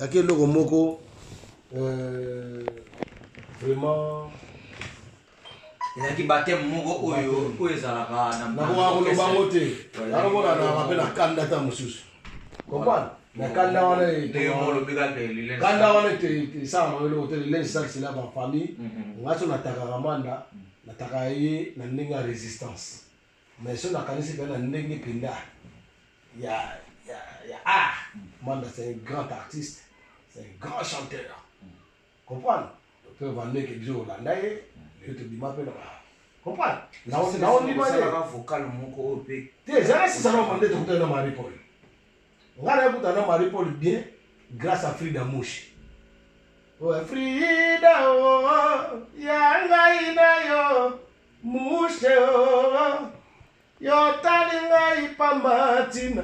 ake loko moko vraiment ezalaki bateme moko oyo ezalaka nakoloba ngo te nakomona na mabe na kanda ta mosusu comprendre na kanda wana kanda wana esalama eloko te lelo esalisela bafamille ngaso natakaka manda nataka ye na ndenge ya résistance mais so nakanisi mpe na ndenge mpenza ya art. Manda c'est un grand artiste, c'est un grand chanteur. Comprendre? Tu peux vendre quelque chose là, je te dis ma peine. Comprendre? Là on dit pas vocal moko pe. Tu sais si ça va demander tout un Marie-Paul. On va écouter un Marie-Paul bien grâce à Frida Mouche. Ouais, Frida oh, yanga ina yo Mouche oh, yo talinga ipamatina.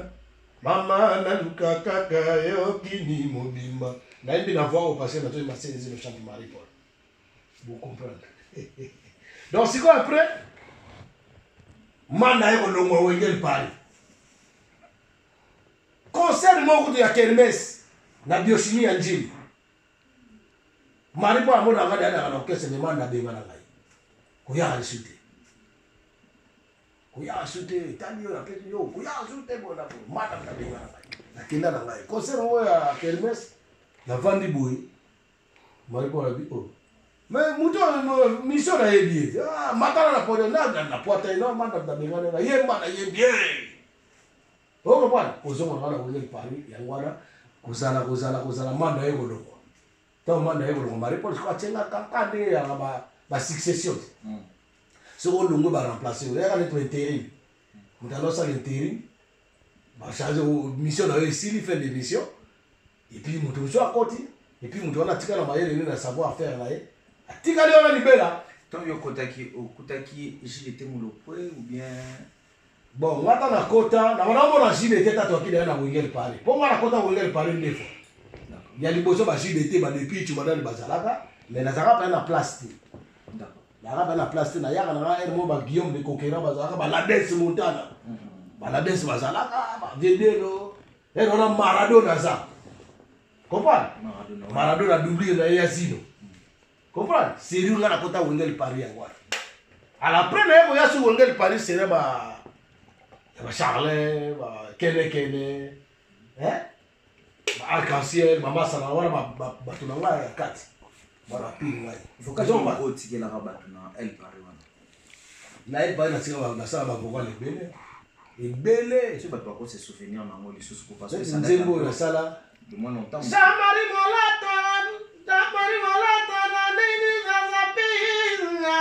Mama naluka kaka yo kini mobimba. Naimbi na voix au passé na toi masé le chant de Marie-Paul. Vous comprenez? Donc c'est quoi après? Manda yeko longo wengel pari. Concert moko ya Kermesse na biochimie ya njili. Marie-Paul amona ngada na orchestre ne manda benga na ngai. Kuya alisute. Kuya sute tani yo apeti yo kuya sute bona po mata mtabinga na kinda na ngai concert ngo ya Kermesse na vandi boy Marie-Paul abi oh mais muto mission na yebi mata na podo na porta ino mata mtabinga na yemba na yebie oh bwana ozongo na wele Paris ya ngwana kuzala manda yego loko to manda yego loko Marie-Paul ko atsenga kankande ya ba succession ce qu'on nous va remplacer, on est en intérim. Nous allons à l'intérim, on va changer mission dans ici, il fait des missions, et puis nous sommes à côté, et puis nous avons tika na maye na savoir faire là. Tika leo na libela. Tant yo kotaki j'étais mon lopo ou bien bon, ngata na kota, na wana mona JBT ta toki na wingel pale. Pour moi na kota wingel pale ndefo. Il y a liboso ba JBT ba depuis tu madame bazalaka, mais na zaka pa na place. D'accord. La place na yaka na ermo ba Guillaume de Conquérant bazalaka ba la dance montana. Ba la dance bazalaka ba vedelo. Ero na Maradona za. Comprendre? Maradona doublé na Yazino. Comprendre? C'est lui na kota wengel Paris ngwa. À la première fois ya su wengel Paris c'est ba Charles, ba Kene. Hein? Ba arc-en-ciel, mama sana wana ba tunanga ya kati. Voilà, il faut que j'en parle aussi la rabat na El Paris wana. Na El Paris na tika ba sala ba vocal et belé. Je pas quoi se souvenir na ngoli sous pour passer ça. Nzembo na sala de moi longtemps. Jamari molata na nini zapinga.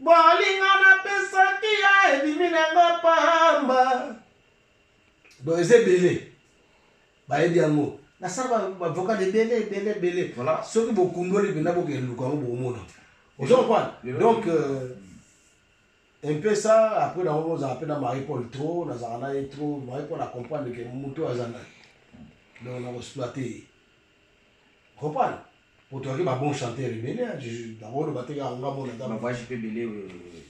Bolinga na pesa kia ebimina ngopamba. Donc c'est belé. Ba edi ango. La salle va vocal de belé. Voilà. Ceux qui vont condole, ils vont le monde. Vous comprenez? Donc, un peu ça, après, on a appelé Marie-Paul trop, on a trop, Marie-Paul a compris que Mouto a zana. Donc, on a exploité. Vous comprenez? Pour toi qui est un bon chanteur, d'abord, le bâtiment a un bon ma voix, je peux belé,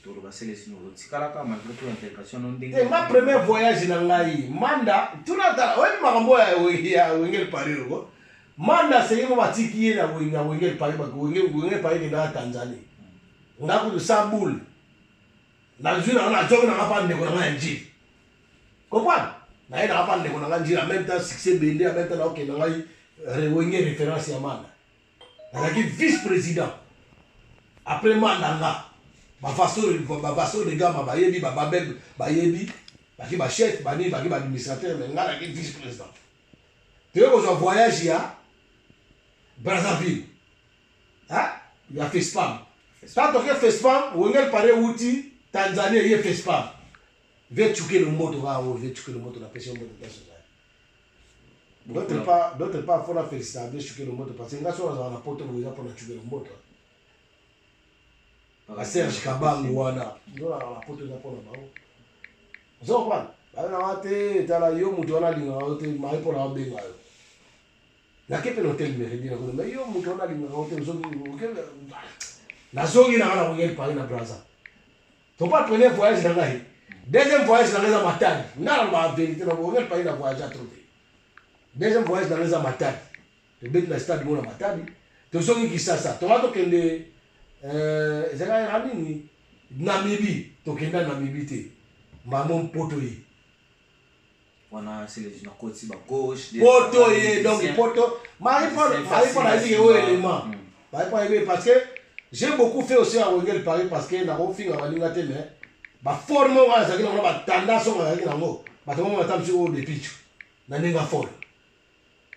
tu vas passer les signes. Si Kalaka, malgré toute l'intégration, non déguisée. Ma première voyage dans l'Aïe, Manda, tu n'as pas, oui, ma à Wingel Paris. Manda, c'est une matière qui est à Wingel Paris, Wingel Paris dans la Tanzanie. On a de Samboul. La journée, on a joué dans la panne de Konanganji. Comprends? On a la panne de Konanganji, en même temps, succès Bendé, en même temps, on a Wingel référence à Manda. On a vice-président. Après Mandanga, ma façon de gars, ma bayebi, ma babel, bayebi, ma chef, ma administrateur, mais on a vice-président. Tu vois qu'on voyage à Brazzaville. Hein? Il y a FESPAM. Quand on fait FESPAM, on a parlé outil, Tanzanie, il y a FESPAM. Viens tuer le mot, viens tuer le mot de la pression de la société. D'autre part, il faut la féliciter, bien tuer le mot parce que nous avons un porte pour tuer le mot. La Serge Kabang wana ndo la poto za pona bawo zo kwa bana wate tala yo mutu wana linga wote mai pona benga yo na kepe hotel meredi na ko yo mutu wana linga wote zo na zongi na wana ngel pa na Brazza to pas premier voyage na ngai deuxième voyage na ngai matani na ba vérité na ngel pa na voyage à trouver Deuxième voyage dans les Matadi. Tu bêtes dans le stade de Matadi. Tu as dit ça. Tu as dit que Namibie. Tu as dit Namibie. Maman Potoye. C'est les côté gauche. Potoye. Donc Poto. Marie a dit que élément. Parce que j'ai beaucoup fait aussi à Wengel Paris parce que na rofi nga balinga te mais ba forme wa za kina ba tendance wa kina ngo ba to mo tam sur de pitch na ninga forme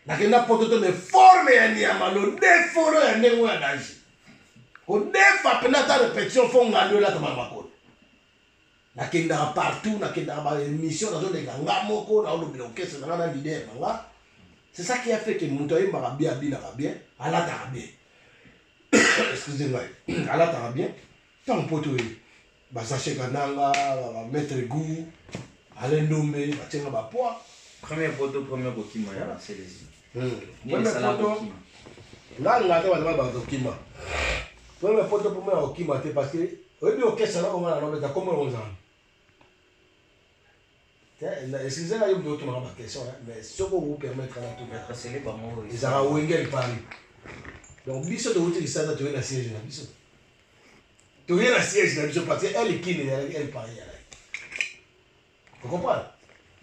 na kina poto to me forme ya ni amalo de foro ya nengo ya daji ko defa pena ta répétition fo ngalo la to mako na kenda partout na kenda ba émission na zo de ganga moko na lo bloquer ça na leader nga c'est ça qui a fait que Moutoye m'a bien ala ta bien. Excusez-moi, ala ta bien. Tant Potoye ba sache kananga ba mettre goût aller nommer ba tenga ba poids. Premier poteau premier bokima ya c'est les Premier poteau là ngata ba ba bokima. Premier poteau pour moi bokima te parce que obi okesa na ngana no beta comme on zan. Excusez-moi, il y a d'autres questions, mais ce que vous permettre à tout mettre, c'est les parents. Ils ont Wengel Paris. Donc, Bissot de Hôtel Sada, tu es la siège de la Bissot. Tu es la siège de la Bissot parce qu'elle est qui elle Paris. Vous comprenez?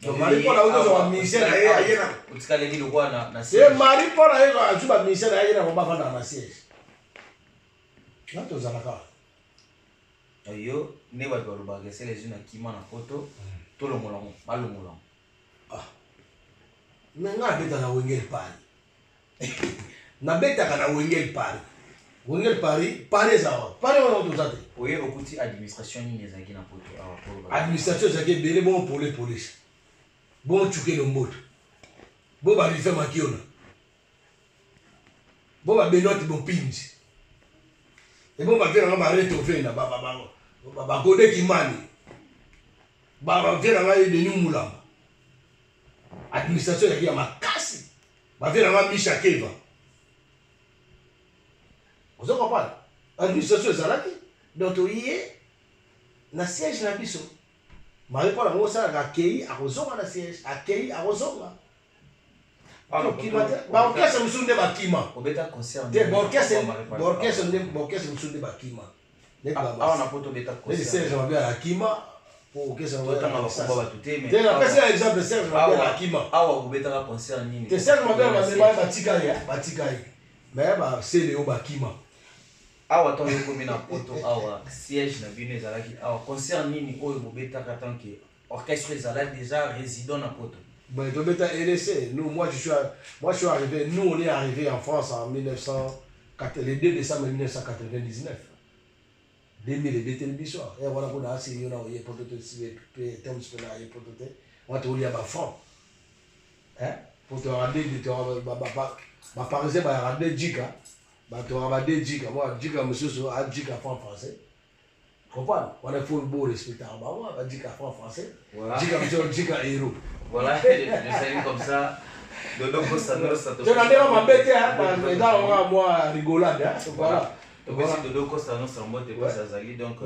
Donc, Marie-Paul a eu un ministère ailleurs. Vous avez dit le roi dans la siège. Marie-Paul a eu un ministère ailleurs, on va dans la siège. Là, tu as la carte. Yo, ne va pas le c'est les unes qui m'ont en photo. Tout le monde, pas le monde. Ah, mais on a bêta na Wengel Paris. Na bêta na Wengel Paris. Wengel Paris, Paris ça va. Paris on a tout ça. Oui, au côté administration ni les agents pour. Administration c'est que belé bon pour les police. Bon tuer le mot. Bon va lui faire maquiona. Bon va benote bon pinji. Et bon va faire un arrêt au fait na ba godé qui mani. Ba vient là de nous moulamba. Administration ya makasi. Ba vient là Misha Keva. Vous comprenez? Administration ezalaki. Donc oyé na siège na biso. Marie Paul ngo sala ka kei akozonga na siège, akei akozonga. Ba orchestre musunde bakima. Obeta concert. Te orchestre musunde bakima. Ah on a poto beta concert. Les sièges va bien akima. Ok, ça va tout mais c'est exemple Serge Mabel Akima. Ah ouais, vous mettez un concert nini. Serge Mabel batika mais ba c'est Léo Bakima. Ah ouais, attends, yo comme na poto ah ouais, siège na bino ezalaki ah ouais, concert nini oyo vous beta tant que orchestre ezalaki déjà résident na poto. Ben to beta LC, nous moi je suis arrivé, nous on est arrivé en France en le 2 décembre 1999. 2000 télévision et voilà qu'on a assez yo na oye poto te terme spena ye poto te on te olia ba franc hein pour te rendre de te ba parisien ba rendre jika ba te rendre jika moi jika monsieur so a jika franc français comprendre on a faut beau respecter ba moi ba jika franc français jika monsieur jika euro voilà je sais comme ça Dodo Costa Nostra je n'en ai pas m'embêter dans moi rigolade hein voilà. Donc, Dodo Costa Nostra mbote kwa Zazali donc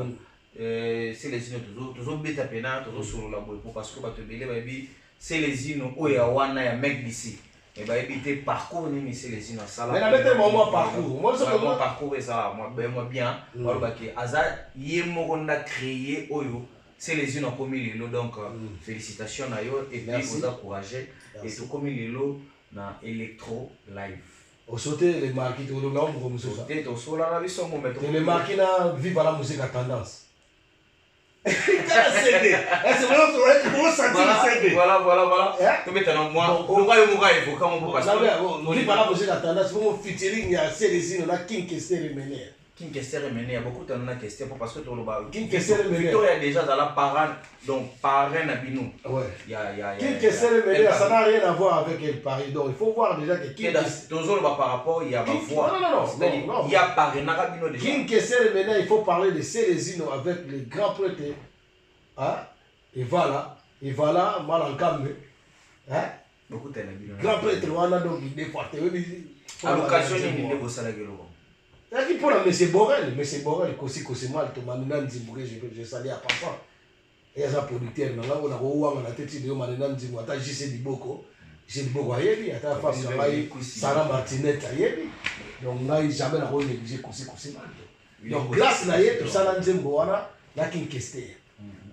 c'est les îles toujours beta pena toujours sur la boue parce que ba te belé ba bi c'est les îles oya wana ya mec d'ici et ba ebité parcours ni c'est les îles sala. Mais la bête moment parcours moi c'est mon parcours et ça moi bien alors ba ke aza yemo on a créé oyo c'est les îles comme lelo donc félicitations à yo et puis vous encourager et tout comme lelo na Electro Live. Au sauté les marques tout le monde comme ça. Sauté au sol la vision mon maître. Les marques na vivent la musique à tendance. C'est vraiment sentir CD. Voilà. Tu mets dans moi. Pourquoi yo moka il faut quand on peut passer. Vivent la musique à tendance pour featuring il y a CDC on a King Kester Mené. King Kester Mené il y a beaucoup de gens question parce que tout le bas. King Kester Mené. Victoria déjà dans la parrain donc parrain à Bino. Ouais. Il y a King Kester Mené ça n'a rien à voir avec El Paris donc il faut voir déjà que King toujours par rapport il y a ma voix. Non. Il y a parrain à Bino déjà. King Kester Mené il faut parler de Célésino avec les grands prêtres. Hein? Et voilà, Malankame. Hein? Beaucoup de Bino. Grand prêtre wana donc il déporté. À l'occasion il est au Salagelo. Là qui pour M. Borel, c'est mal to manina nzimbuke je salue à papa. Et ça producteur na on a ouanga na tête de manina nzimbu ata JC Diboko. j'ai beaucoup ayebi ata face na ngai Sarah Martinet ayebi donc ngai jamais na ko négliger kusi donc grâce na ye to sala nzembo wana na kinkeste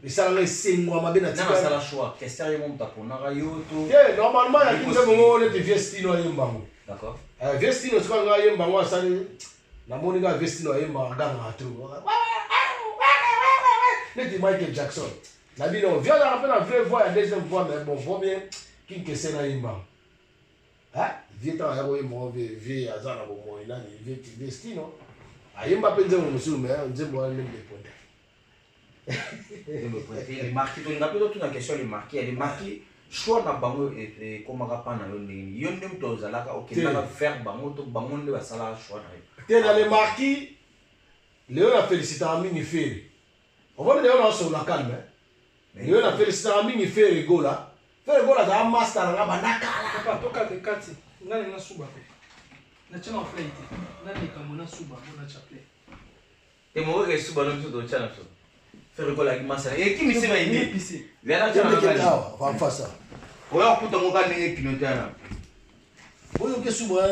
esala ngai sengwa mabe na tika na sala choix kester ye monta pona yo to normalement ya kinzembo ngone te Vestino ayembango d'accord Vestino sika ngai ayembango asali na moni nga Vestino ayemba nganga tu neti Michael Jackson na bino viens la rappel la vraie voix la deuxième fois mais bon vaut bien kinkeste na yembango vie temps ya koyemba vie azana bomo inani vie Vestino ayemba penze mo musu mais nzembo wana ndenge ponda les marqués to nga peto tuna question les marqués choix na bango et komaka pa na yo ndenge yo ndem to zalaka okendaka faire bango to bango nde basala choix na yo te na les marqués Léon a félicité Amini Ferry on va dire on sur la calme Léon a félicité Amini Ferry gola da master nga bandakala papa toka de kati ngani na suba pe na chama flight nani kama na suba na chaple te mo ke suba no to chana so faire gola ki masala e ki mi se ba indi vera chana ka va faire ça oya kuta mo ka ndenge kinotana oyo ke suba